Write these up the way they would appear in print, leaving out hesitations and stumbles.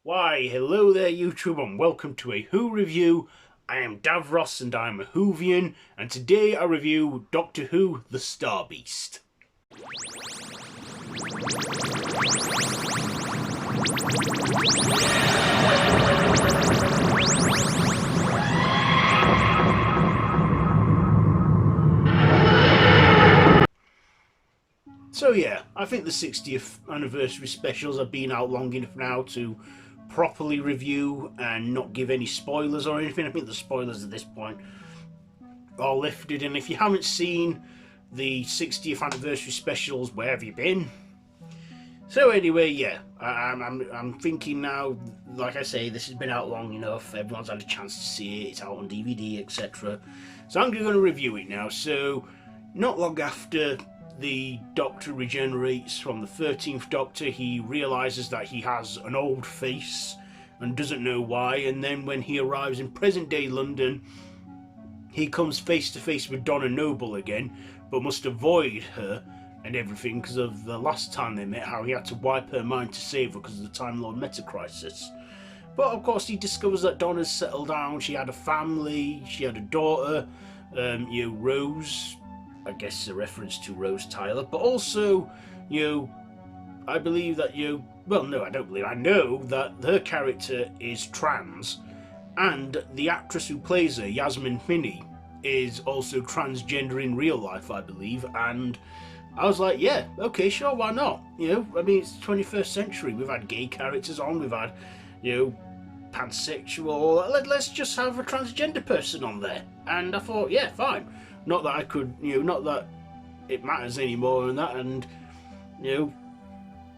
Why, hello there YouTube and welcome to a Who review. I am Davros and I'm a Whovian, and today I review Doctor Who The Star Beast. So yeah, I think the 60th anniversary specials have been out long enough now to properly review and not give any spoilers or anything. I think the spoilers at this point are lifted, and if you haven't seen the 60th anniversary specials, where have you been? So anyway, yeah, I'm thinking now, like I say, this has been out long enough, everyone's had a chance to see it, it's out on DVD, etc. So I'm going to review it now. So not long after the Doctor regenerates from the 13th Doctor, he realises that he has an old face and doesn't know why, and then when he arrives in present day London, he comes face to face with Donna Noble again, but must avoid her and everything because of the last time they met, how he had to wipe her mind to save her because of the Time Lord meta crisis. But of course he discovers that Donna's settled down, she had a family, she had a daughter, Rose, I guess a reference to Rose Tyler, but also, I believe that well, no, I don't believe, I know that her character is trans, and the actress who plays her, Yasmin Finney, is also transgender in real life, I believe, and I was like, yeah, okay, sure, why not? I mean, it's the 21st century, we've had gay characters on, we've had, pansexual, let's just have a transgender person on there, and I thought, yeah, fine. Not that I could, not that it matters anymore and that, and,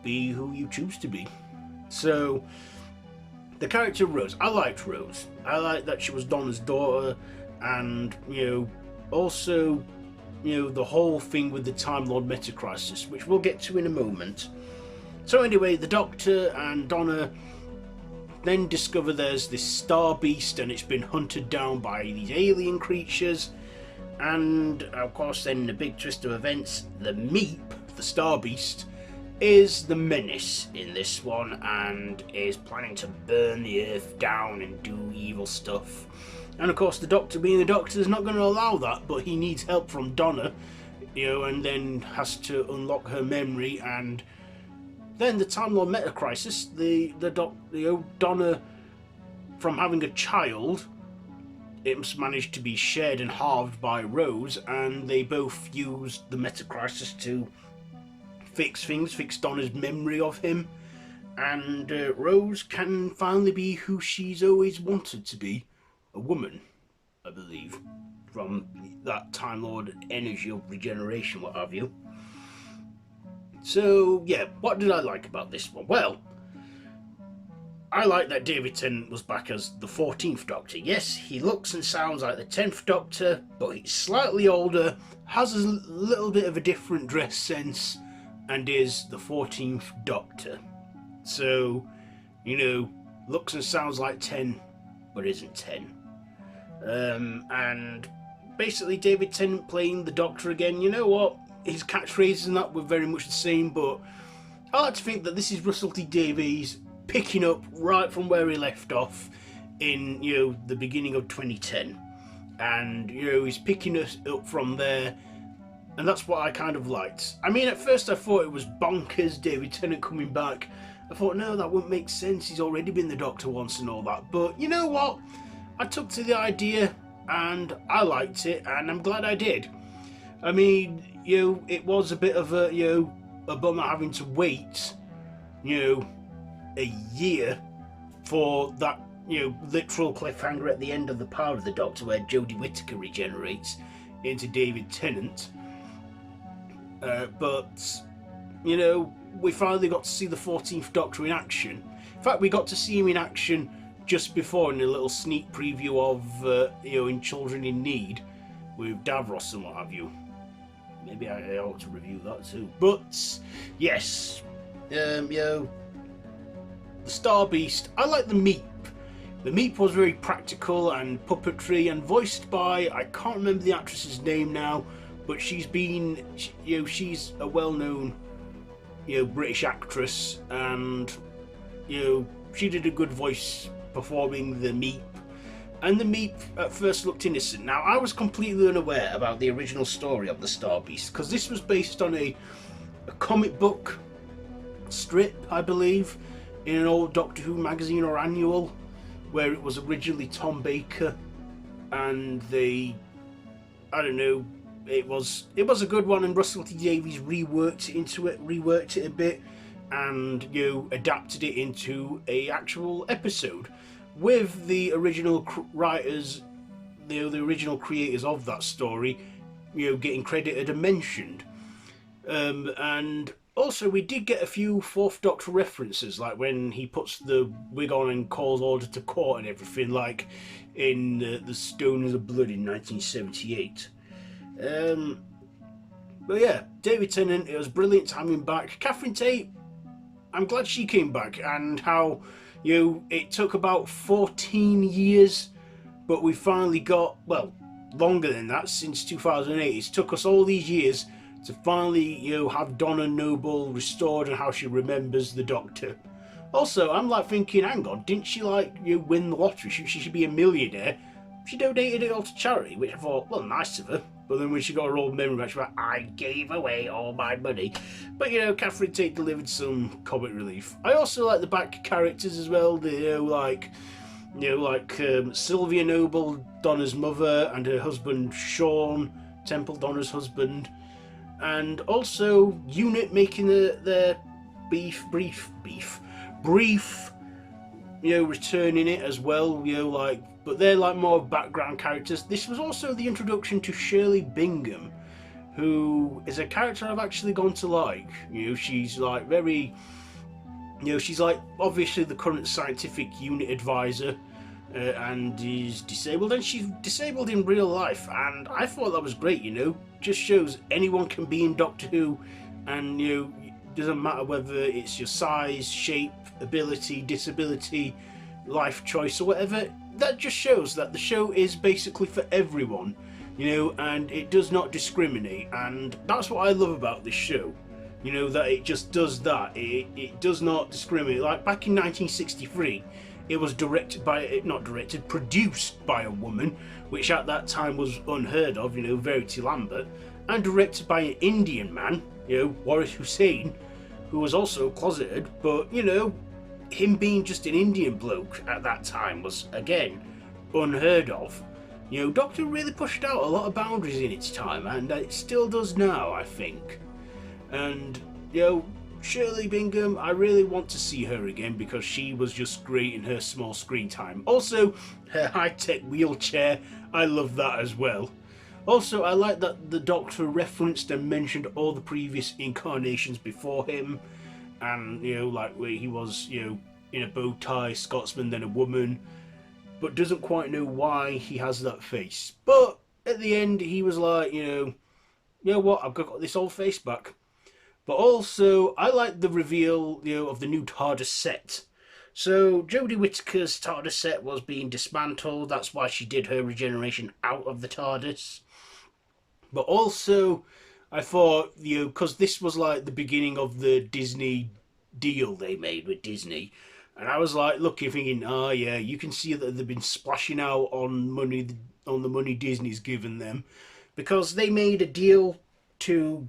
be who you choose to be. So, the character Rose, I liked Rose. I liked that she was Donna's daughter, and, also, the whole thing with the Time Lord meta crisis, which we'll get to in a moment. So anyway, the Doctor and Donna then discover there's this star beast, and it's been hunted down by these alien creatures. And of course then the big twist of events, the Meep, the Star Beast, is the menace in this one and is planning to burn the earth down and do evil stuff. And of course the Doctor, being the Doctor, is not going to allow that, but he needs help from Donna, and then has to unlock her memory, and then the Time Lord meta crisis, Donna, from having a child, it's managed to be shared and halved by Rose, and they both used the meta crisis to fix things, fix Donna's memory of him, and Rose can finally be who she's always wanted to be, a woman, I believe, from that Time Lord energy of regeneration, what have you. So yeah, what did I like about this one? Well, I like that David Tennant was back as the 14th Doctor. Yes, he looks and sounds like the 10th Doctor, but he's slightly older, has a little bit of a different dress sense, and is the 14th Doctor. So, looks and sounds like 10, but isn't 10. And basically David Tennant playing the Doctor again, you know what? His catchphrases and that were very much the same, but I like to think that this is Russell T Davies picking up right from where he left off in the beginning of 2010, and he's picking us up from there, and that's what I kind of liked. I mean, at first I thought it was bonkers, David Tennant coming back. I thought, no, that wouldn't make sense, he's already been the Doctor once and all that, but you know what, I took to the idea and I liked it, and I'm glad I did. I mean, it was a bit of a bummer having to wait a year for that literal cliffhanger at the end of the Power of the Doctor, where Jodie Whittaker regenerates into David Tennant, but we finally got to see the 14th Doctor in action. In fact, we got to see him in action just before in a little sneak preview of in Children in Need with Davros and what have you. Maybe I ought to review that too, but yes, the Star Beast, I like the Meep. The Meep was very practical and puppetry and voiced by, I can't remember the actress's name now, but she's been, she's a well-known, British actress, and, she did a good voice performing the Meep. And the Meep at first looked innocent. Now, I was completely unaware about the original story of the Star Beast, because this was based on a comic book strip, I believe, in an old Doctor Who magazine or annual, where it was originally Tom Baker, and they, I don't know, it was a good one, and Russell T Davies reworked it a bit, and adapted it into a actual episode with the original writers, the original creators of that story, getting credited and mentioned. And also we did get a few Fourth Doctor references, like when he puts the wig on and calls order to court and everything, like in the Stones of Blood in 1978. But yeah, David Tennant, it was brilliant to have him back. Catherine Tate, I'm glad she came back, and how it took about 14 years, but we finally got, well, longer than that, since 2008. It took us all these years to finally, have Donna Noble restored and how she remembers the Doctor. Also, I'm like thinking, hang on, didn't she win the lottery? She should be a millionaire. She donated it all to charity, which I thought, well, nice of her. But then when she got her old memory back, she was like, I gave away all my money. But Catherine Tate delivered some comic relief. I also like the back characters as well. Sylvia Noble, Donna's mother, and her husband Sean Temple, Donna's husband, and also Unit making their brief, return in it as well. But they're like more background characters. This was also the introduction to Shirley Bingham, who is a character I've actually gone to like. She's like very, she's like obviously the current scientific unit advisor, and is disabled, and she's disabled in real life, and I thought that was great. Just shows anyone can be in Doctor Who, and doesn't matter whether it's your size, shape, ability, disability, life choice, or whatever. That just shows that the show is basically for everyone, and it does not discriminate, and that's what I love about this show, that it just does that. It does not discriminate. Like back in 1963, it was produced by a woman, which at that time was unheard of, Verity Lambert, and directed by an Indian man, Waris Hussain, who was also closeted, but, him being just an Indian bloke at that time was, again, unheard of. Doctor really pushed out a lot of boundaries in its time, and it still does now, I think. And, Shirley Bingham, I really want to see her again, because she was just great in her small screen time. Also, her high-tech wheelchair, I love that as well. Also, I like that the Doctor referenced and mentioned all the previous incarnations before him, and where he was in a bow tie, Scotsman, then a woman, but doesn't quite know why he has that face. But at the end he was like, you know what, I've got this old face back. But also I like the reveal of the new TARDIS set. So Jodie Whittaker's TARDIS set was being dismantled. That's why she did her regeneration out of the TARDIS. But also I thought, because this was like the beginning of the Disney deal they made with Disney, and I was like looking, thinking, oh yeah, you can see that they've been splashing out on the money Disney's given them, because they made a deal to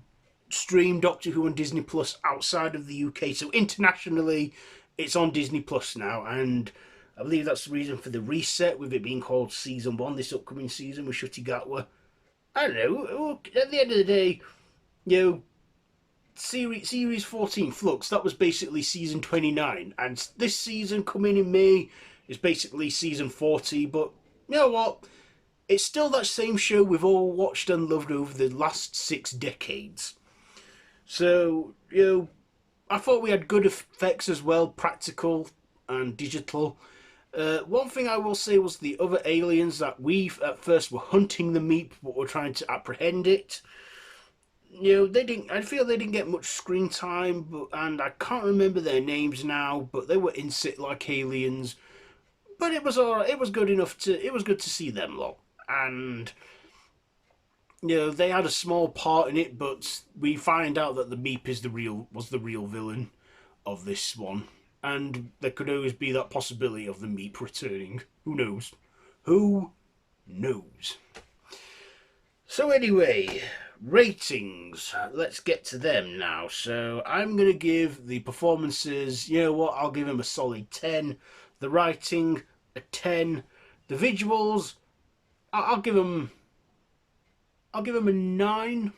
stream Doctor Who on Disney Plus outside of the UK. So internationally, it's on Disney Plus now, and I believe that's the reason for the reset, with it being called Season 1 this upcoming season with Ncuti Gatwa. I don't know, at the end of the day, Series 14 Flux, that was basically Season 29, and this season coming in May is basically Season 40, but you know what? It's still that same show we've all watched and loved over the last 6 decades. So, I thought we had good effects as well, practical and digital. One thing I will say was the other aliens that we at first were hunting the Meep, but were trying to apprehend it. I feel they didn't get much screen time, and I can't remember their names now, but they were insect-like aliens. But it was alright. It was good to see them lot, and they had a small part in it, but we find out that the Meep was the real villain of this one. and there could always be that possibility of the Meep returning. Who knows? Who knows? So anyway, ratings. Let's get to them now. So I'm going to give the performances, you know what, I'll give them a solid 10. The writing, a 10. The visuals, I'll give them a 9.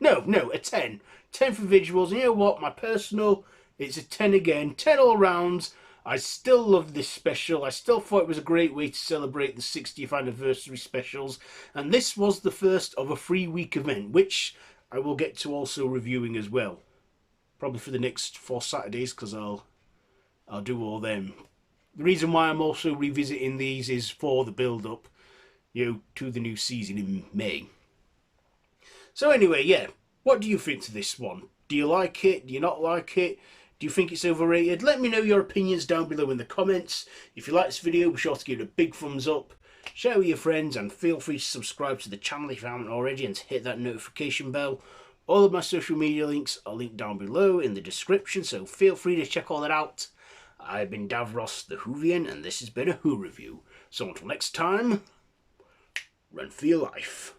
No, a 10. 10 for visuals. You know what, my personal, it's a 10 again. 10 all rounds. I still love this special. I still thought it was a great way to celebrate the 60th anniversary specials. And this was the first of a 3-week event, which I will get to also reviewing as well. Probably for the next 4 Saturdays, because I'll do all them. The reason why I'm also revisiting these is for the build-up, you know, to the new season in May. So anyway, yeah, what do you think to this one? Do you like it? Do you not like it? Do you think it's overrated? Let me know your opinions down below in the comments. If you like this video, be sure to give it a big thumbs up. Share with your friends and feel free to subscribe to the channel if you haven't already and to hit that notification bell. All of my social media links are linked down below in the description, so feel free to check all that out. I've been Davros the Whovian, and this has been a Who Review. So until next time, run for your life.